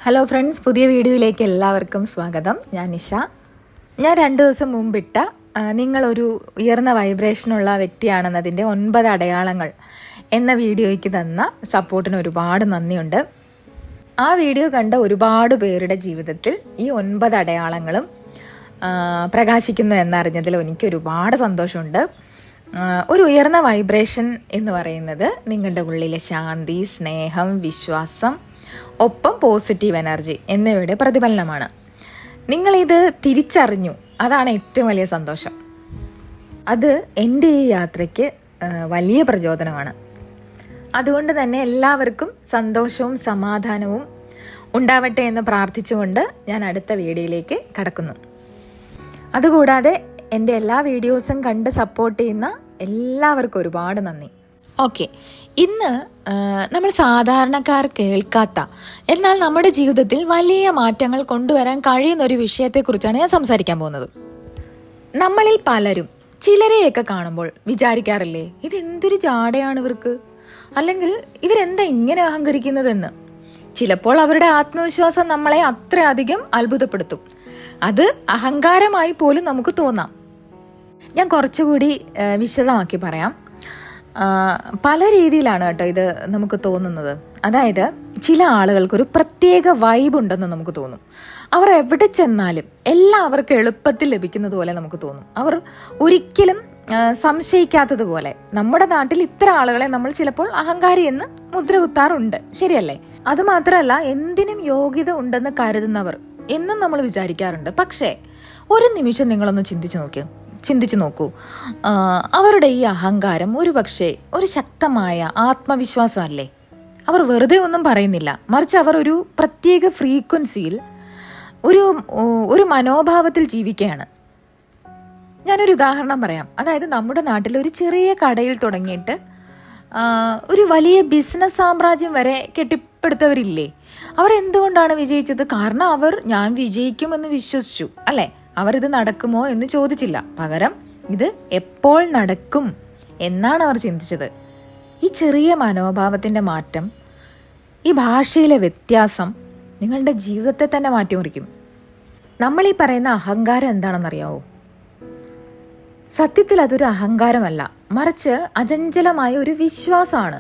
Hello friends, പുതിയ വീഡിയോയിലേക്ക് എല്ലാവർക്കും സ്വാഗതം. ഞാൻ നിഷ. ഞാൻ 2 ദിവസം മുമ്പിട്ട നിങ്ങളൊരു ഉയർന്ന വൈബ്രേഷനുള്ള വ്യക്തിയാണെന്നതിൻ്റെ 9 അടയാളങ്ങൾ എന്ന വീഡിയോയ്ക്ക് തന്ന സപ്പോർട്ടിന് ഒരുപാട് നന്ദിയുണ്ട്. ആ വീഡിയോ കണ്ട ഒരുപാട് പേരുടെ ജീവിതത്തിൽ ഈ 9 അടയാളങ്ങളും പ്രകാശിക്കുന്നു എന്നറിഞ്ഞതിൽ എനിക്ക് ഒരുപാട് സന്തോഷമുണ്ട്. ഒരു ഉയർന്ന വൈബ്രേഷൻ എന്ന് പറയുന്നത് നിങ്ങളുടെ ഉള്ളിലെ ശാന്തി, സ്നേഹം, വിശ്വാസം, ഒപ്പം പോസിറ്റീവ് എനർജി എന്നിവയുടെ പ്രതിഫലനമാണ്. നിങ്ങളിത് തിരിച്ചറിഞ്ഞു, അതാണ് ഏറ്റവും വലിയ സന്തോഷം. അത് എൻ്റെ ഈ യാത്രയ്ക്ക് വലിയ പ്രചോദനമാണ്. അതുകൊണ്ട് തന്നെ എല്ലാവർക്കും സന്തോഷവും സമാധാനവും ഉണ്ടാവട്ടെ എന്ന് പ്രാർത്ഥിച്ചുകൊണ്ട് ഞാൻ അടുത്ത വീഡിയോയിലേക്ക് കടക്കുന്നു. അതുകൂടാതെ എൻ്റെ എല്ലാ വീഡിയോസും കണ്ട് സപ്പോർട്ട് ചെയ്യുന്ന എല്ലാവർക്കും ഒരുപാട് നന്ദി. ഓക്കെ, ഇന്ന് നമ്മൾ സാധാരണക്കാർ കേൾക്കാത്ത എന്നാൽ നമ്മുടെ ജീവിതത്തിൽ വലിയ മാറ്റങ്ങൾ കൊണ്ടുവരാൻ കഴിയുന്ന ഒരു വിഷയത്തെക്കുറിച്ചാണ് ഞാൻ സംസാരിക്കാൻ പോകുന്നത്. നമ്മളിൽ പലരും ചിലരെയൊക്കെ കാണുമ്പോൾ വിചാരിക്കാറില്ലേ, ഇതെന്തൊരു ജാടയാണ് ഇവർക്ക്, അല്ലെങ്കിൽ ഇവരെന്താ ഇങ്ങനെ അഹങ്കരിക്കുന്നതെന്ന്. ചിലപ്പോൾ അവരുടെ ആത്മവിശ്വാസം നമ്മളെ അത്രയധികം അത്ഭുതപ്പെടുത്തും. അത് അഹങ്കാരമായി പോലും നമുക്ക് തോന്നാം. ഞാൻ കുറച്ചുകൂടി വിശദമാക്കി പറയാം. പല രീതിയിലാണ് കേട്ടോ ഇത് നമുക്ക് തോന്നുന്നത്. അതായത് ചില ആളുകൾക്കൊരു പ്രത്യേക വൈബ് ഉണ്ടെന്ന് നമുക്ക് തോന്നും. അവർ എവിടെ ചെന്നാലും എല്ലാവർക്കും എളുപ്പത്തിൽ ലഭിക്കുന്നത് പോലെ നമുക്ക് തോന്നും. അവർ ഒരിക്കലും സംശയിക്കാത്തതുപോലെ. നമ്മുടെ നാട്ടിൽ ഇത്ര ആളുകളെ നമ്മൾ ചിലപ്പോൾ അഹങ്കാരി എന്ന് മുദ്ര കുത്താറുണ്ട്, ശരിയല്ലേ? അതുമാത്രമല്ല, എന്തിനും യോഗ്യത ഉണ്ടെന്ന് കരുതുന്നവർ എന്നും നമ്മൾ വിചാരിക്കാറുണ്ട്. പക്ഷേ ഒരു നിമിഷം നിങ്ങളൊന്ന് ചിന്തിച്ചു നോക്കൂ. അവരുടെ ഈ അഹങ്കാരം ഒരുപക്ഷെ ഒരു ശക്തമായ ആത്മവിശ്വാസമല്ലേ? അവർ വെറുതെ ഒന്നും പറയുന്നില്ല, മറിച്ച് അവർ ഒരു പ്രത്യേക ഫ്രീക്വൻസിയിൽ ഒരു മനോഭാവത്തിൽ ജീവിക്കുകയാണ്. ഞാനൊരു ഉദാഹരണം പറയാം. അതായത് നമ്മുടെ നാട്ടിൽ ഒരു ചെറിയ കടയിൽ തുടങ്ങിയിട്ട് ഒരു വലിയ ബിസിനസ് സാമ്രാജ്യം വരെ കെട്ടിപ്പടുത്തവരില്ലേ? അവർ എന്തുകൊണ്ടാണ് വിജയിച്ചത്? കാരണം അവർ ഞാൻ വിജയിക്കുമെന്ന് വിശ്വസിച്ചു, അല്ലേ? അവരിത് നടക്കുമോ എന്ന് ചോദിച്ചില്ല, പകരം ഇത് എപ്പോൾ നടക്കും എന്നാണ് അവർ ചിന്തിച്ചത്. ഈ ചെറിയ മനോഭാവത്തിൻ്റെ മാറ്റം, ഈ ഭാഷയിലെ വ്യത്യാസം നിങ്ങളുടെ ജീവിതത്തെ തന്നെ മാറ്റിമറിക്കും. നമ്മൾ ഈ പറയുന്ന അഹങ്കാരം എന്താണെന്നറിയാവോ? സത്യത്തിൽ അതൊരു അഹങ്കാരമല്ല, മറിച്ച് അചഞ്ചലമായ ഒരു വിശ്വാസമാണ്.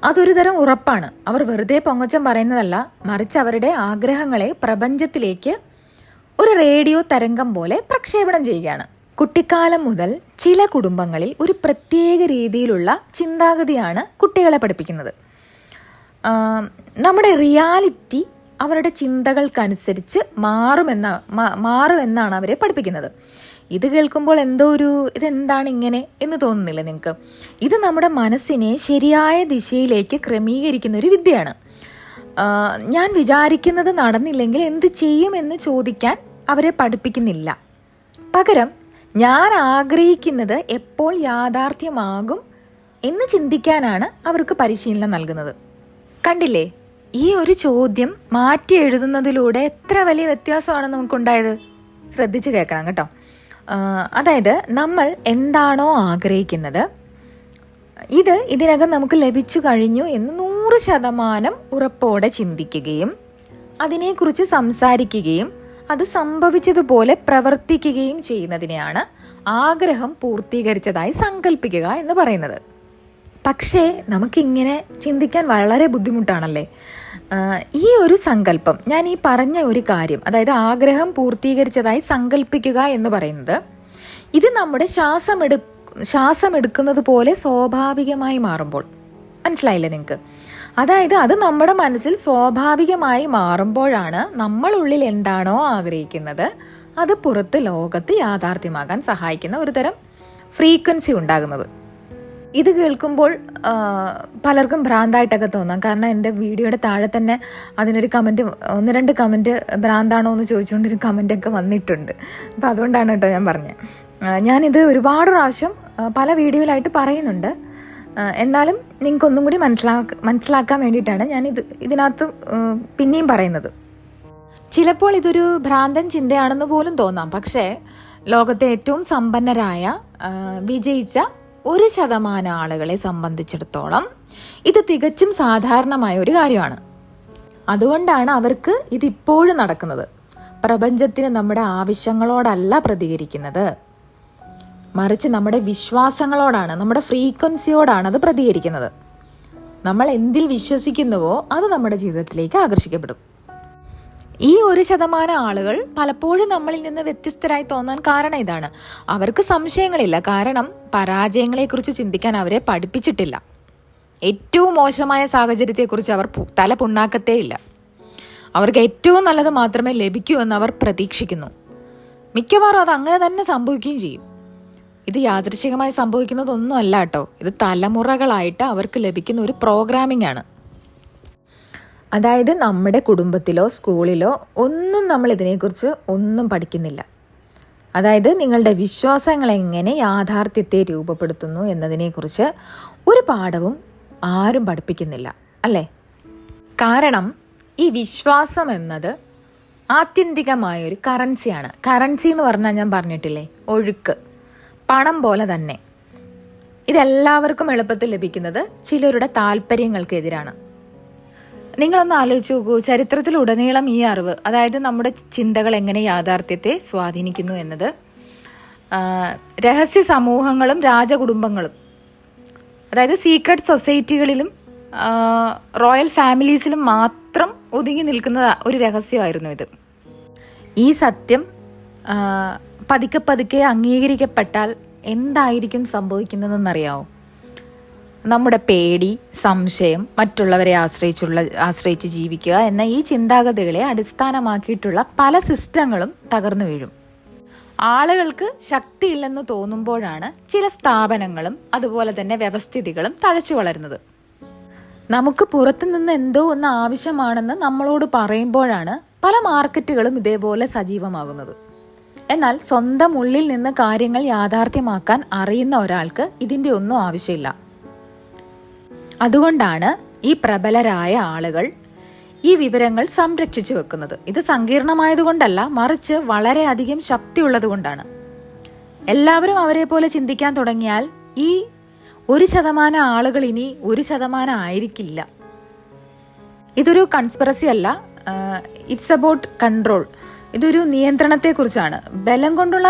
അതൊരു തരം ഉറപ്പാണ്. അവർ വെറുതെ പൊങ്ങച്ചം പറയുന്നതല്ല, മറിച്ച് അവരുടെ ആഗ്രഹങ്ങളെ പ്രപഞ്ചത്തിലേക്ക് ഒരു റേഡിയോ തരംഗം പോലെ പ്രക്ഷേപണം ചെയ്യുകയാണ്. കുട്ടിക്കാലം മുതൽ ചില കുടുംബങ്ങളിൽ ഒരു പ്രത്യേക രീതിയിലുള്ള ചിന്താഗതിയാണ് കുട്ടികളെ പഠിപ്പിക്കുന്നത്. നമ്മുടെ റിയാലിറ്റി അവരുടെ ചിന്തകൾക്കനുസരിച്ച് മാറുമെന്നാണ് അവരെ പഠിപ്പിക്കുന്നത്. ഇത് കേൾക്കുമ്പോൾ ഇതെന്താണ് ഇങ്ങനെ എന്ന് തോന്നുന്നില്ല നിങ്ങൾക്ക്? ഇത് നമ്മുടെ മനസ്സിനെ ശരിയായ ദിശയിലേക്ക് ക്രമീകരിക്കുന്ന ഒരു വിദ്യയാണ്. ഞാൻ വിചാരിക്കുന്നത് നടന്നില്ലെങ്കിൽ എന്ത് ചെയ്യുമെന്ന് ചോദിക്കാൻ അവരെ പഠിപ്പിക്കുന്നില്ല. പകരം ഞാൻ ആഗ്രഹിക്കുന്നത് എപ്പോൾ യാഥാർത്ഥ്യമാകും എന്ന് ചിന്തിക്കാനാണ് അവർക്ക് പരിശീലനം നൽകുന്നത്. കണ്ടില്ലേ, ഈ ഒരു ചോദ്യം മാറ്റി എഴുതുന്നതിലൂടെ എത്ര വലിയ വ്യത്യാസമാണ് നമുക്കുണ്ടായത്? ശ്രദ്ധിച്ച് കേൾക്കണം കേട്ടോ. അതായത് നമ്മൾ എന്താണോ ആഗ്രഹിക്കുന്നത്, ഇതിനകം നമുക്ക് ലഭിച്ചു കഴിഞ്ഞു എന്ന് 100% ഉറപ്പോടെ ചിന്തിക്കുകയും അതിനെക്കുറിച്ച് സംസാരിക്കുകയും അത് സംഭവിച്ചതുപോലെ പ്രവർത്തിക്കുകയും ചെയ്യുന്നതിനെയാണ് ആഗ്രഹം പൂർത്തീകരിച്ചതായി സങ്കല്പിക്കുക എന്ന് പറയുന്നത്. പക്ഷേ നമുക്കിങ്ങനെ ചിന്തിക്കാൻ വളരെ ബുദ്ധിമുട്ടാണല്ലേ? ഈ ഒരു സങ്കല്പം, ഞാൻ ഈ പറഞ്ഞ ഒരു കാര്യം, അതായത് ആഗ്രഹം പൂർത്തീകരിച്ചതായി സങ്കല്പിക്കുക എന്ന് പറയുന്നത്, ഇത് നമ്മുടെ ശ്വാസമെടുക്കുന്നത് പോലെ സ്വാഭാവികമായി മാറുമ്പോൾ, മനസ്സിലായില്ലേ നിങ്ങൾക്ക്? അതായത് അത് നമ്മുടെ മനസ്സിൽ സ്വാഭാവികമായി മാറുമ്പോഴാണ് നമ്മളുള്ളിൽ എന്താണോ ആഗ്രഹിക്കുന്നത് അത് പുറത്ത് ലോകത്ത് യാഥാർത്ഥ്യമാകാൻ സഹായിക്കുന്ന ഒരു തരം ഫ്രീക്വൻസി ഉണ്ടാകുന്നത്. ഇത് കേൾക്കുമ്പോൾ പലർക്കും ഭ്രാന്തായിട്ടൊക്കെ തോന്നാം. കാരണം എൻ്റെ വീഡിയോയുടെ താഴെ തന്നെ അതിനൊരു 1-2 കമൻറ്റ് ഭ്രാന്താണോ എന്ന് ചോദിച്ചുകൊണ്ടൊരു കമൻറ്റൊക്കെ വന്നിട്ടുണ്ട്. അപ്പോൾ അതുകൊണ്ടാണ് കേട്ടോ ഞാൻ പറഞ്ഞത്. ഞാനിത് ഒരുപാട് പ്രാവശ്യം പല വീഡിയോയിലായിട്ട് പറയുന്നുണ്ട്. എന്നാലും നിങ്ങൾക്കൊന്നും കൂടി മനസ്സിലാക്കാൻ വേണ്ടിയിട്ടാണ് ഞാൻ ഇതിനകത്ത് പിന്നെയും പറയുന്നത്. ചിലപ്പോൾ ഇതൊരു ഭ്രാന്തൻ ചിന്തയാണെന്ന് പോലും തോന്നാം. പക്ഷേ ലോകത്തെ ഏറ്റവും സമ്പന്നരായ വിജയിച്ച 1% ആളുകളെ സംബന്ധിച്ചിടത്തോളം ഇത് തികച്ചും സാധാരണമായ ഒരു കാര്യമാണ്. അതുകൊണ്ടാണ് അവർക്ക് ഇതിപ്പോഴും നടക്കുന്നത്. പ്രപഞ്ചത്തിന് നമ്മുടെ ആവശ്യങ്ങളോടല്ല പ്രതികരിക്കുന്നത്, മറിച്ച് നമ്മുടെ വിശ്വാസങ്ങളോടാണ്, നമ്മുടെ ഫ്രീക്വൻസിയോടാണ് അത് പ്രതികരിക്കുന്നത്. നമ്മൾ എന്തിൽ വിശ്വസിക്കുന്നുവോ അത് നമ്മുടെ ജീവിതത്തിലേക്ക് ആകർഷിക്കപ്പെടും. ഈ 1% ആളുകൾ പലപ്പോഴും നമ്മളിൽ നിന്ന് വ്യത്യസ്തരായി തോന്നാൻ കാരണം ഇതാണ്. അവർക്ക് സംശയങ്ങളില്ല, കാരണം പരാജയങ്ങളെക്കുറിച്ച് ചിന്തിക്കാൻ അവരെ പഠിപ്പിച്ചിട്ടില്ല. ഏറ്റവും മോശമായ സാഹചര്യത്തെക്കുറിച്ച് അവർ തല പുണ്ണാക്കത്തേ ഇല്ല. അവർക്ക് ഏറ്റവും നല്ലത് മാത്രമേ ലഭിക്കൂ എന്ന് അവർ പ്രതീക്ഷിക്കുന്നു. മിക്കവാറും അത് അങ്ങനെ തന്നെ സംഭവിക്കുകയും ചെയ്യും. ഇത് യാദൃശ്ചികമായി സംഭവിക്കുന്നതൊന്നും അല്ല കേട്ടോ. ഇത് തലമുറകളായിട്ട് അവർക്ക് ലഭിക്കുന്ന ഒരു പ്രോഗ്രാമിംഗ് ആണ്. അതായത് നമ്മുടെ കുടുംബത്തിലോ സ്കൂളിലോ ഒന്നും നമ്മൾ ഇതിനെക്കുറിച്ച് ഒന്നും പഠിക്കുന്നില്ല. അതായത് നിങ്ങളുടെ വിശ്വാസങ്ങൾ എങ്ങനെ യാഥാർത്ഥ്യത്തെ രൂപപ്പെടുത്തുന്നു എന്നതിനെക്കുറിച്ച് ഒരു പാഠവും ആരും പഠിപ്പിക്കുന്നില്ല, അല്ലേ? കാരണം ഈ വിശ്വാസം എന്നത് ആത്യന്തികമായൊരു കറൻസിയാണ്. കറൻസി എന്ന് പറഞ്ഞാൽ ഞാൻ പറഞ്ഞിട്ടില്ലേ, ഒഴുക്ക്, പണം പോലെ തന്നെ. ഇതെല്ലാവർക്കും എളുപ്പത്തിൽ ലഭിക്കുന്നത് ചിലരുടെ താല്പര്യങ്ങൾക്കെതിരാണ്. നിങ്ങളൊന്ന് ആലോചിച്ച് നോക്കൂ, ചരിത്രത്തിലുടനീളം ഈ അറിവ്, അതായത് നമ്മുടെ ചിന്തകൾ എങ്ങനെ യാഥാർത്ഥ്യത്തെ സ്വാധീനിക്കുന്നു എന്നത് രഹസ്യ സമൂഹങ്ങളും രാജകുടുംബങ്ങളും, അതായത് സീക്രട്ട് സൊസൈറ്റികളിലും റോയൽ ഫാമിലീസിലും മാത്രം ഒതുങ്ങി നിൽക്കുന്ന ഒരു രഹസ്യമായിരുന്നു ഇത്. ഈ സത്യം പതുക്കെ പതുക്കെ അംഗീകരിക്കപ്പെട്ടാൽ എന്തായിരിക്കും സംഭവിക്കുന്നതെന്നറിയാമോ? നമ്മുടെ പേടി, സംശയം, മറ്റുള്ളവരെ ആശ്രയിച്ച് ജീവിക്കുക എന്ന ഈ ചിന്താഗതികളെ അടിസ്ഥാനമാക്കിയിട്ടുള്ള പല സിസ്റ്റങ്ങളും തകർന്നു വീഴും. ആളുകൾക്ക് ശക്തിയില്ലെന്ന് തോന്നുമ്പോഴാണ് ചില സ്ഥാപനങ്ങളും അതുപോലെ തന്നെ വ്യവസ്ഥിതികളും തഴച്ചു വളരുന്നത്. നമുക്ക് പുറത്തുനിന്ന് എന്തോ ഒന്ന് ആവശ്യമാണെന്ന് നമ്മളോട് പറയുമ്പോഴാണ് പല മാർക്കറ്റുകളും ഇതേപോലെ സജീവമാകുന്നത്. എന്നാൽ സ്വന്തം ഉള്ളിൽ നിന്ന് കാര്യങ്ങൾ യാഥാർത്ഥ്യമാക്കാൻ അറിയുന്ന ഒരാൾക്ക് ഇതിൻ്റെ ഒന്നും ആവശ്യമില്ല. അതുകൊണ്ടാണ് ഈ പ്രബലരായ ആളുകൾ ഈ വിവരങ്ങൾ സംരക്ഷിച്ചു വെക്കുന്നത്. ഇത് സങ്കീർണമായതുകൊണ്ടല്ല, മറിച്ച് വളരെയധികം ശക്തിയുള്ളത് കൊണ്ടാണ്. എല്ലാവരും അവരെ പോലെ ചിന്തിക്കാൻ തുടങ്ങിയാൽ ഈ 1% ആളുകൾ ഇനി 1% ആയിരിക്കില്ല. ഇതൊരു കൺസ്പിറസി അല്ല, ഇറ്റ്സ് അബൌട്ട് കൺട്രോൾ. ഇതൊരു നിയന്ത്രണത്തെക്കുറിച്ചാണ്. ബലം കൊണ്ടുള്ള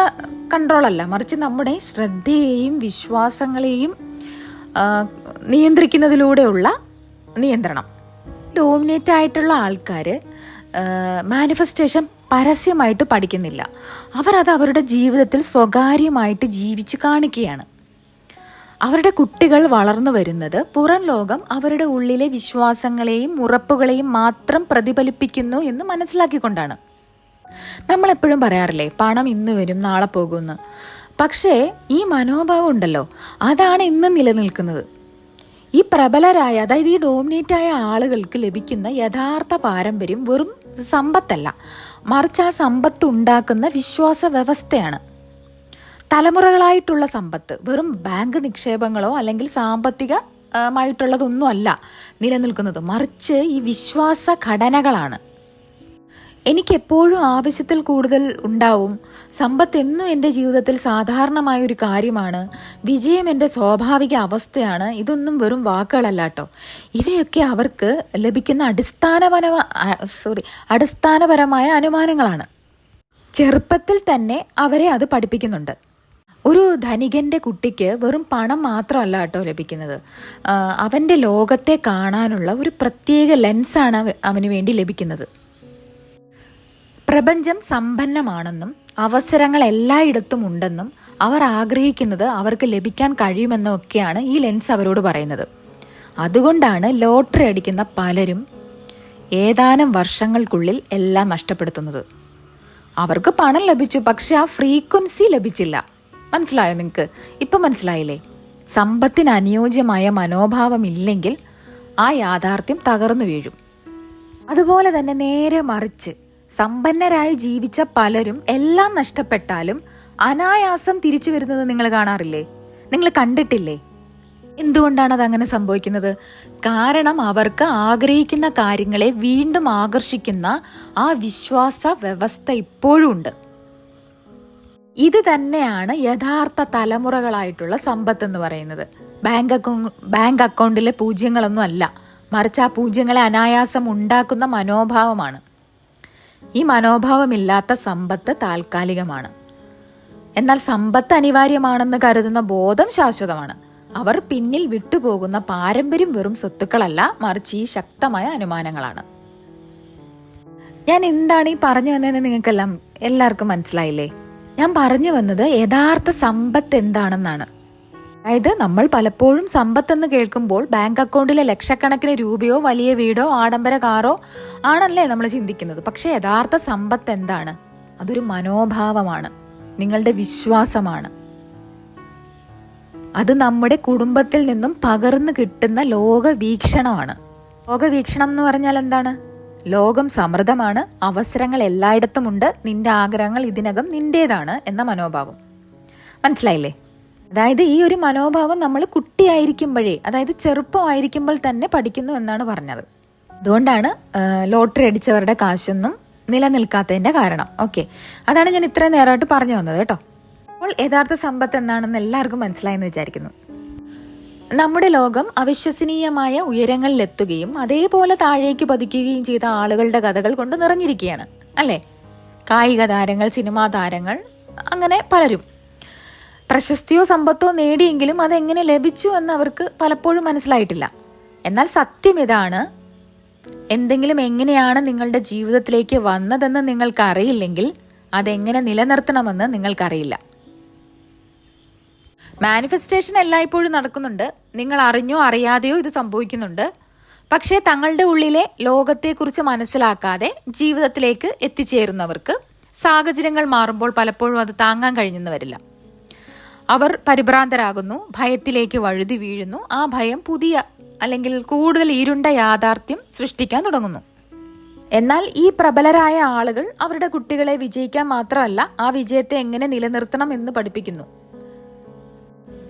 കൺട്രോൾ അല്ല, മറിച്ച് നമ്മുടെ ശ്രദ്ധയെയും വിശ്വാസങ്ങളെയും നിയന്ത്രിക്കുന്നതിലൂടെയുള്ള നിയന്ത്രണം. ഡോമിനേറ്റ് ആയിട്ടുള്ള ആൾക്കാർ മാനിഫെസ്റ്റേഷൻ പരസ്യമായിട്ട് പഠിക്കുന്നില്ല. അവരത് അവരുടെ ജീവിതത്തിൽ സ്വകാര്യമായിട്ട് ജീവിച്ച് കാണിക്കുകയാണ്. അവരുടെ കുട്ടികൾ വളർന്നു വരുന്നത് പുറം ലോകം അവരുടെ ഉള്ളിലെ വിശ്വാസങ്ങളെയും ഉറപ്പുകളെയും മാത്രം പ്രതിഫലിപ്പിക്കുന്നു എന്ന് മനസ്സിലാക്കിക്കൊണ്ടാണ്. നമ്മളെപ്പോഴും പറയാറില്ലേ, പണം ഇന്ന് വരും നാളെ പോകുമെന്ന്. പക്ഷേ ഈ മനോഭാവം ഉണ്ടല്ലോ, അതാണ് ഇന്ന് നിലനിൽക്കുന്നത്. ഈ പ്രബലരായ, അതായത് ഈ ഡോമിനേറ്റായ ആളുകൾക്ക് ലഭിക്കുന്ന യഥാർത്ഥ പാരമ്പര്യം വെറും സമ്പത്തല്ല, മറിച്ച് ആ സമ്പത്ത് ഉണ്ടാക്കുന്ന വിശ്വാസ വ്യവസ്ഥയാണ്. തലമുറകളായിട്ടുള്ള സമ്പത്ത് വെറും ബാങ്ക് നിക്ഷേപങ്ങളോ അല്ലെങ്കിൽ സാമ്പത്തികമായിട്ടുള്ളതൊന്നും അല്ല നിലനിൽക്കുന്നത്, മറിച്ച് ഈ വിശ്വാസ ഘടനകളാണ്. എനിക്കെപ്പോഴും ആവശ്യത്തിൽ കൂടുതൽ ഉണ്ടാവും, സമ്പത്ത് എന്നും എൻ്റെ ജീവിതത്തിൽ സാധാരണമായൊരു കാര്യമാണ്, വിജയം എൻ്റെ സ്വാഭാവിക അവസ്ഥയാണ്, ഇതൊന്നും വെറും വാക്കുകളല്ല കേട്ടോ. ഇവയൊക്കെ അവർക്ക് ലഭിക്കുന്ന അടിസ്ഥാനപരമായ അനുമാനങ്ങളാണ്. ചെറുപ്പത്തിൽ തന്നെ അവരെ അത് പഠിപ്പിക്കുന്നുണ്ട്. ഒരു ധനികൻ്റെ കുട്ടിക്ക് വെറും പണം മാത്രമല്ല കേട്ടോ ലഭിക്കുന്നത്, അവൻ്റെ ലോകത്തെ കാണാനുള്ള ഒരു പ്രത്യേക ലെൻസാണ് അവന് വേണ്ടി ലഭിക്കുന്നത്. പ്രപഞ്ചം സമ്പന്നമാണെന്നും അവസരങ്ങൾ എല്ലായിടത്തും ഉണ്ടെന്നും അവർ ആഗ്രഹിക്കുന്നത് അവർക്ക് ലഭിക്കാൻ കഴിയുമെന്നും ഒക്കെയാണ് ഈ ലെൻസ് അവരോട് പറയുന്നത്. അതുകൊണ്ടാണ് ലോട്ടറി അടിക്കുന്ന പലരും ഏതാനും വർഷങ്ങൾക്കുള്ളിൽ എല്ലാം നഷ്ടപ്പെടുത്തുന്നത്. അവർക്ക് പണം ലഭിച്ചു, പക്ഷെ ആ ഫ്രീക്വൻസി ലഭിച്ചില്ല. മനസ്സിലായോ നിങ്ങൾക്ക്? ഇപ്പം മനസ്സിലായില്ലേ? സമ്പത്തിന് അനുയോജ്യമായ മനോഭാവമില്ലെങ്കിൽ ആ യാഥാർത്ഥ്യം തകർന്നു വീഴും. അതുപോലെ തന്നെ നേരെ മറിച്ച് സമ്പന്നരായി ജീവിച്ച പലരും എല്ലാം നഷ്ടപ്പെട്ടാലും അനായാസം തിരിച്ചു വരുന്നത് നിങ്ങൾ കാണാറില്ലേ? നിങ്ങൾ കണ്ടിട്ടില്ലേ? എന്തുകൊണ്ടാണ് അതങ്ങനെ സംഭവിക്കുന്നത്? കാരണം അവർക്ക് ആഗ്രഹിക്കുന്ന കാര്യങ്ങളെ വീണ്ടും ആകർഷിക്കുന്ന ആ വിശ്വാസ വ്യവസ്ഥ ഇപ്പോഴും ഉണ്ട്. ഇത് തന്നെയാണ് യഥാർത്ഥ തലമുറകളായിട്ടുള്ള സമ്പത്ത് എന്ന് പറയുന്നത്. ബാങ്ക് അക്കൗണ്ടിലെ പൂജ്യങ്ങളൊന്നും അല്ല, മറിച്ച് ആ പൂജ്യങ്ങളെ അനായാസം ഉണ്ടാക്കുന്ന മനോഭാവമാണ്. ഈ മനോഭാവമില്ലാത്ത സമ്പത്ത് താൽക്കാലികമാണ്. എന്നാൽ സമ്പത്ത് അനിവാര്യമാണെന്ന് കരുതുന്ന ബോധം ശാശ്വതമാണ്. അവർ പിന്നിൽ വിട്ടുപോകുന്ന പാരമ്പര്യം വെറും സ്വത്തുക്കളല്ല, മറിച്ച് ഈ ശക്തമായ അനുമാനങ്ങളാണ്. ഞാൻ എന്താണ് ഈ പറഞ്ഞു വന്നതെന്ന് നിങ്ങൾക്കെല്ലാം എല്ലാവർക്കും മനസ്സിലായില്ലേ? ഞാൻ പറഞ്ഞു വന്നത് യഥാർത്ഥ സമ്പത്ത് എന്താണെന്നാണ്. അതായത് നമ്മൾ പലപ്പോഴും സമ്പത്തെന്ന് കേൾക്കുമ്പോൾ ബാങ്ക് അക്കൗണ്ടിലെ ലക്ഷക്കണക്കിന് രൂപയോ വലിയ വീടോ ആഡംബര കാറോ ആണല്ലേ നമ്മൾ ചിന്തിക്കുന്നത്. പക്ഷെ യഥാർത്ഥ സമ്പത്ത് എന്താണ്? അതൊരു മനോഭാവമാണ്, നിങ്ങളുടെ വിശ്വാസമാണ്. അത് നമ്മുടെ കുടുംബത്തിൽ നിന്നും പകർന്നു കിട്ടുന്ന ലോകവീക്ഷണമാണ്. ലോകവീക്ഷണം എന്ന് പറഞ്ഞാൽ എന്താണ്? ലോകം സമൃദ്ധമാണ്, അവസരങ്ങൾ എല്ലായിടത്തും ഉണ്ട്, നിന്റെ ആഗ്രഹങ്ങൾ ഇതിനകം നിന്റേതാണ് എന്ന മനോഭാവം. മനസ്സിലായില്ലേ? അതായത് ഈ ഒരു മനോഭാവം നമ്മൾ കുട്ടിയായിരിക്കുമ്പോഴേ, അതായത് ചെറുപ്പമായിരിക്കുമ്പോൾ തന്നെ പഠിക്കുന്നു എന്നാണ് പറഞ്ഞത്. അതുകൊണ്ടാണ് ലോട്ടറി അടിച്ചവരുടെ കാശൊന്നും നിലനിൽക്കാത്തതിന്റെ കാരണം. ഓക്കെ, അതാണ് ഞാൻ ഇത്രയും നേരമായിട്ട് പറഞ്ഞു വന്നത് കേട്ടോ. അപ്പോൾ യഥാർത്ഥ സമ്പത്ത് എന്താണെന്ന് എല്ലാവർക്കും മനസ്സിലായെന്ന് വിചാരിക്കുന്നു. നമ്മുടെ ലോകം അവിശ്വസനീയമായ ഉയരങ്ങളിലെത്തുകയും അതേപോലെ താഴേക്ക് പതിക്കുകയും ചെയ്ത ആളുകളുടെ കഥകൾ കൊണ്ട് നിറഞ്ഞിരിക്കുകയാണ് അല്ലേ? കായിക താരങ്ങൾ, സിനിമാ താരങ്ങൾ, അങ്ങനെ പലരും പ്രശസ്തിയോ സമ്പത്തോ നേടിയെങ്കിലും അതെങ്ങനെ ലഭിച്ചു എന്ന് അവർക്ക് പലപ്പോഴും മനസ്സിലായിട്ടില്ല. എന്നാൽ സത്യം ഇതാണ്, എന്തെങ്കിലും എങ്ങനെയാണ് നിങ്ങളുടെ ജീവിതത്തിലേക്ക് വന്നതെന്ന് നിങ്ങൾക്ക് അറിയില്ലെങ്കിൽ അതെങ്ങനെ നിലനിർത്തണമെന്ന് നിങ്ങൾക്കറിയില്ല. മാനിഫെസ്റ്റേഷൻ എല്ലായ്പ്പോഴും നടക്കുന്നുണ്ട്. നിങ്ങൾ അറിഞ്ഞോ അറിയാതെയോ ഇത് സംഭവിക്കുന്നുണ്ട്. പക്ഷേ തങ്ങളുടെ ഉള്ളിലെ ലോകത്തെക്കുറിച്ച് മനസ്സിലാക്കാതെ ജീവിതത്തിലേക്ക് എത്തിച്ചേരുന്നവർക്ക് സാഹചര്യങ്ങൾ മാറുമ്പോൾ പലപ്പോഴും അത് താങ്ങാൻ കഴിഞ്ഞെന്ന് വരില്ല. അവർ പരിഭ്രാന്തരാകുന്നു, ഭയത്തിലേക്ക് വഴുതി വീഴുന്നു. ആ ഭയം പുതിയ അല്ലെങ്കിൽ കൂടുതൽ ഇരുണ്ട യാഥാർത്ഥ്യം സൃഷ്ടിക്കാൻ തുടങ്ങുന്നു. എന്നാൽ ഈ പ്രബലരായ ആളുകൾ അവരുടെ കുട്ടികളെ വിജയിക്കാൻ മാത്രമല്ല, ആ വിജയത്തെ എങ്ങനെ നിലനിർത്തണം എന്ന് പഠിപ്പിക്കുന്നു.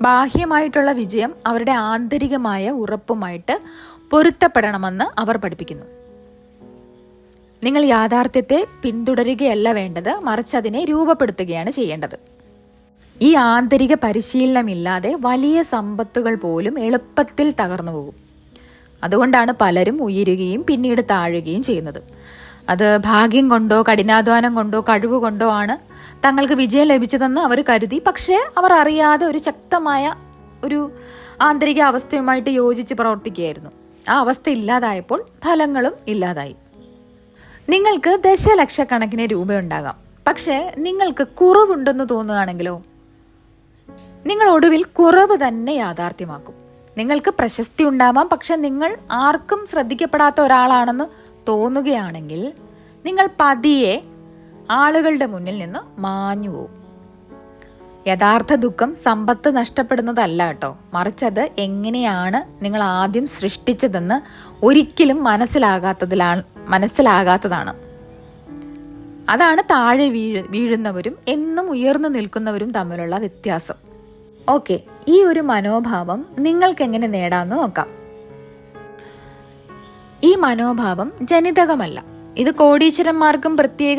ബാഹ്യമായിട്ടുള്ള വിജയം അവരുടെ ആന്തരികമായ ഉറപ്പുമായിട്ട് പൊരുത്തപ്പെടണമെന്ന് അവർ പഠിപ്പിക്കുന്നു. നിങ്ങൾ യാഥാർത്ഥ്യത്തെ പിന്തുടരുകയല്ല വേണ്ടത്, മറിച്ച് അതിനെ രൂപപ്പെടുത്തുകയാണ് ചെയ്യേണ്ടത്. ഈ ആന്തരിക പരിശീലനമില്ലാതെ വലിയ സമ്പത്തുകൾ പോലും എളുപ്പത്തിൽ തകർന്നു പോകും. അതുകൊണ്ടാണ് പലരും ഉയരുകയും പിന്നീട് താഴുകയും ചെയ്യുന്നത്. അത് ഭാഗ്യം കൊണ്ടോ കഠിനാധ്വാനം കൊണ്ടോ കഴിവ് കൊണ്ടോ ആണ് തങ്ങൾക്ക് വിജയം ലഭിച്ചതെന്ന് അവർ കരുതി. പക്ഷേ അവർ അറിയാതെ ഒരു ശക്തമായ ഒരു ആന്തരിക അവസ്ഥയുമായിട്ട് യോജിച്ച് പ്രവർത്തിക്കുകയായിരുന്നു. ആ അവസ്ഥ ഇല്ലാതായപ്പോൾ ഫലങ്ങളും ഇല്ലാതായി. നിങ്ങൾക്ക് ദശലക്ഷക്കണക്കിന് രൂപയുണ്ടാകാം, പക്ഷേ നിങ്ങൾക്ക് കുറവുണ്ടെന്ന് തോന്നുകയാണെങ്കിലോ? നിങ്ങൾ ഒടുവിൽ കുറവ് തന്നെ യാഥാർത്ഥ്യമാക്കും. നിങ്ങൾക്ക് പ്രശസ്തി ഉണ്ടാവാം, പക്ഷെ നിങ്ങൾ ആർക്കും ശ്രദ്ധിക്കപ്പെടാത്ത ഒരാളാണെന്ന് തോന്നുകയാണെങ്കിൽ നിങ്ങൾ പതിയെ ആളുകളുടെ മുന്നിൽ നിന്ന് മാഞ്ഞു പോകും. യഥാർത്ഥ ദുഃഖം സമ്പത്ത് നഷ്ടപ്പെടുന്നതല്ല കേട്ടോ, മറിച്ചത് എങ്ങനെയാണ് നിങ്ങൾ ആദ്യം സൃഷ്ടിച്ചതെന്ന് ഒരിക്കലും മനസ്സിലാകാത്തതാണ്. അതാണ് താഴെ വീഴുന്നവരും എന്നും ഉയർന്നു നിൽക്കുന്നവരും തമ്മിലുള്ള വ്യത്യാസം. ഓക്കെ, ഈ ഒരു മനോഭാവം നിങ്ങൾക്ക് എങ്ങനെ നേടാമെന്ന് നോക്കാം. ഈ മനോഭാവം ജനിതകമല്ല. ഇത് കോടീശ്വരന്മാർക്കും പ്രത്യേക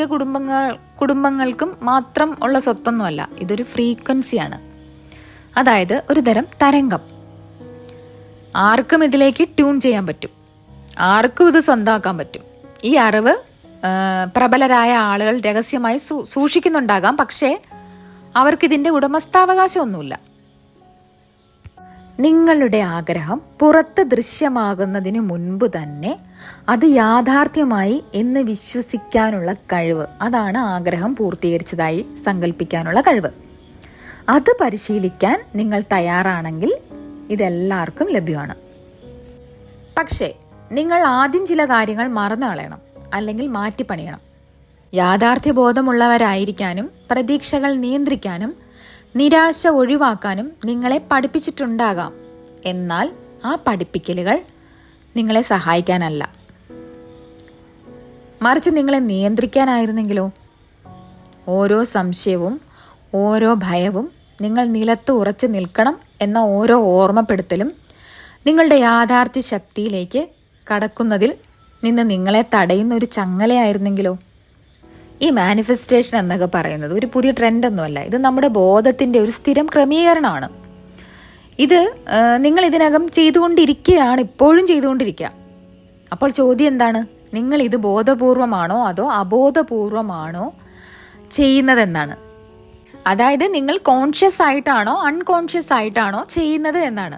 കുടുംബങ്ങൾക്കും മാത്രം ഉള്ള സ്വത്തൊന്നുമല്ല. ഇതൊരു ഫ്രീക്വൻസിയാണ്, അതായത് ഒരു തരം തരംഗം. ആർക്കും ഇതിലേക്ക് ട്യൂൺ ചെയ്യാൻ പറ്റും, ആർക്കും ഇത് സ്വന്തമാക്കാൻ പറ്റും. ഈ അറിവ് പ്രബലരായ ആളുകൾ രഹസ്യമായി സൂക്ഷിക്കുന്നുണ്ടാകാം, പക്ഷേ അവർക്കിതിൻ്റെ ഉടമസ്ഥാവകാശമൊന്നുമില്ല. നിങ്ങളുടെ ആഗ്രഹം പുറത്ത് ദൃശ്യമാകുന്നതിന് മുൻപ് തന്നെ അത് യാഥാർത്ഥ്യമായി എന്ന് വിശ്വസിക്കാനുള്ള കഴിവ്, അതാണ് ആഗ്രഹം പൂർത്തീകരിച്ചതായി സങ്കല്പിക്കാനുള്ള കഴിവ്. അത് പരിശീലിക്കാൻ നിങ്ങൾ തയ്യാറാണെങ്കിൽ ഇതെല്ലാവർക്കും ലഭ്യമാണ്. പക്ഷേ നിങ്ങൾ ആദ്യം ചില കാര്യങ്ങൾ മറന്നു കളയണം, അല്ലെങ്കിൽ മാറ്റിപ്പണിയണം. യാഥാർത്ഥ്യബോധമുള്ളവരായിരിക്കാനും പ്രതീക്ഷകൾ നിയന്ത്രിക്കാനും നിരാശ ഒഴിവാക്കാനും നിങ്ങളെ പഠിപ്പിച്ചിട്ടുണ്ടാകാം. എന്നാൽ ആ പഠിപ്പിക്കലുകൾ നിങ്ങളെ സഹായിക്കാനല്ല, മറിച്ച് നിങ്ങളെ നിയന്ത്രിക്കാനായിരുന്നെങ്കിലോ? ഓരോ സംശയവും ഓരോ ഭയവും നിങ്ങൾ നിലത്ത് ഉറച്ചു നിൽക്കണം എന്ന ഓരോ ഓർമ്മപ്പെടുത്തലും നിങ്ങളുടെ യാഥാർത്ഥ്യ ശക്തിയിലേക്ക് കടക്കുന്നതിൽ നിന്ന് നിങ്ങളെ തടയുന്ന ഒരു ചങ്ങലയായിരുന്നെങ്കിലോ? ഈ മാനിഫെസ്റ്റേഷൻ എന്നൊക്കെ പറയുന്നത് ഒരു പുതിയ ട്രെൻഡൊന്നുമല്ല. ഇത് നമ്മുടെ ബോധത്തിൻ്റെ ഒരു സ്ഥിരം ക്രമീകരണമാണ്. ഇത് നിങ്ങൾ ഇതിനകം ചെയ്തുകൊണ്ടിരിക്കുകയാണ്, ഇപ്പോഴും ചെയ്തുകൊണ്ടിരിക്കുക. അപ്പോൾ ചോദ്യം എന്താണ്? നിങ്ങൾ ഇത് ബോധപൂർവമാണോ അതോ അബോധപൂർവമാണോ ചെയ്യുന്നതെന്നാണ്. അതായത് നിങ്ങൾ കോൺഷ്യസ് ആയിട്ടാണോ അൺകോൺഷ്യസ് ആയിട്ടാണോ ചെയ്യുന്നത് എന്നാണ്.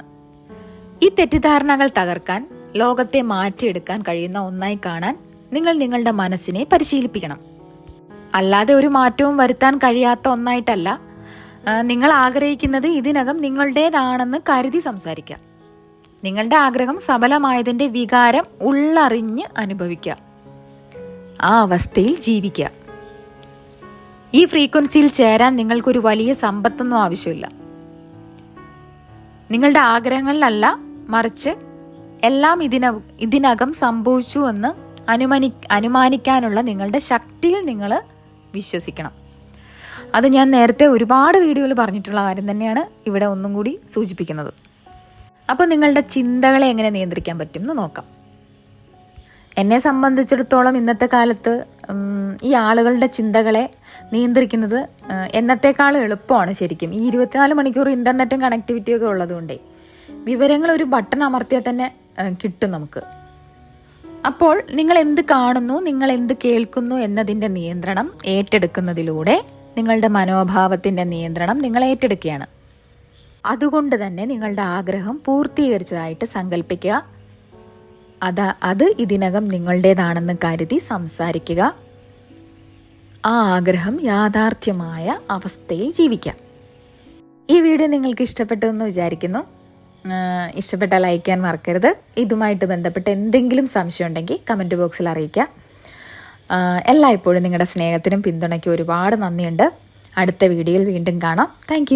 ഈ തെറ്റിദ്ധാരണകൾ തകർക്കാൻ, ലോകത്തെ മാറ്റിയെടുക്കാൻ കഴിയുന്ന ഒന്നായി കാണാൻ നിങ്ങൾ നിങ്ങളുടെ മനസ്സിനെ പരിശീലിപ്പിക്കണം. അല്ലാതെ ഒരു മാറ്റവും വരുത്താൻ കഴിയാത്ത ഒന്നായിട്ടല്ല. നിങ്ങൾ ആഗ്രഹിക്കുന്നത് ഇതിനകം നിങ്ങളുടേതാണെന്ന് കരുതി സംസാരിക്കുക. നിങ്ങളുടെ ആഗ്രഹം സഫലമായതിന്റെ വികാരം ഉള്ളറിഞ്ഞ് അനുഭവിക്കുക. ആ അവസ്ഥയിൽ ജീവിക്കുക. ഈ ഫ്രീക്വൻസിയിൽ ചേരാൻ നിങ്ങൾക്കൊരു വലിയ സമ്പത്തൊന്നും ആവശ്യമില്ല. നിങ്ങളുടെ ആഗ്രഹങ്ങളിലല്ല, മറിച്ച് എല്ലാം ഇതിനകം സംഭവിച്ചു എന്ന് അനുമാനിക്കാനുള്ള നിങ്ങളുടെ ശക്തിയിൽ നിങ്ങൾ വിശ്വസിക്കണം. അത് ഞാൻ നേരത്തെ ഒരുപാട് വീഡിയോയിൽ പറഞ്ഞിട്ടുള്ള കാര്യം തന്നെയാണ് ഇവിടെ ഒന്നും കൂടി സൂചിപ്പിക്കുന്നത്. അപ്പോൾ നിങ്ങളുടെ ചിന്തകളെ എങ്ങനെ നിയന്ത്രിക്കാൻ പറ്റും എന്ന് നോക്കാം. എന്നെ സംബന്ധിച്ചിടത്തോളം ഇന്നത്തെ കാലത്ത് ഈ ആളുകളുടെ ചിന്തകളെ നിയന്ത്രിക്കുന്നത് എന്നത്തേക്കാളും എളുപ്പമാണ്. ശരിക്കും ഈ 24 മണിക്കൂർ ഇൻ്റർനെറ്റും കണക്ടിവിറ്റിയും ഒക്കെ ഉള്ളതുകൊണ്ടേ വിവരങ്ങൾ ഒരു ബട്ടൺ അമർത്തിയാൽ തന്നെ കിട്ടും നമുക്ക്. അപ്പോൾ നിങ്ങൾ എന്ത് കാണുന്നു, നിങ്ങൾ എന്ത് കേൾക്കുന്നു എന്നതിൻ്റെ നിയന്ത്രണം ഏറ്റെടുക്കുന്നതിലൂടെ നിങ്ങളുടെ മനോഭാവത്തിൻ്റെ നിയന്ത്രണം നിങ്ങൾ ഏറ്റെടുക്കുകയാണ്. അതുകൊണ്ട് തന്നെ നിങ്ങളുടെ ആഗ്രഹം പൂർത്തീകരിച്ചതായിട്ട് സങ്കല്പിക്കുക. അത് ഇതിനകം നിങ്ങളുടേതാണെന്ന് കരുതി സംസാരിക്കുക. ആ ആഗ്രഹം യാഥാർത്ഥ്യമായ അവസ്ഥയിൽ ജീവിക്കാം. ഈ വീഡിയോ നിങ്ങൾക്ക് ഇഷ്ടപ്പെട്ടെന്ന് വിചാരിക്കുന്നു. ഇഷ്ടപ്പെട്ടാൽ ലൈക്ക് ചെയ്യാൻ മറക്കരുത്. ഇതുമായിട്ട് ബന്ധപ്പെട്ട് എന്തെങ്കിലും സംശയം ഉണ്ടെങ്കിൽ കമൻറ്റ് ബോക്സിൽ അറിയിക്കുക. എല്ലായ്പ്പോഴും നിങ്ങളുടെ സ്നേഹത്തിനും പിന്തുണയ്ക്കും ഒരുപാട് നന്ദിയുണ്ട്. അടുത്ത വീഡിയോയിൽ വീണ്ടും കാണാം. താങ്ക്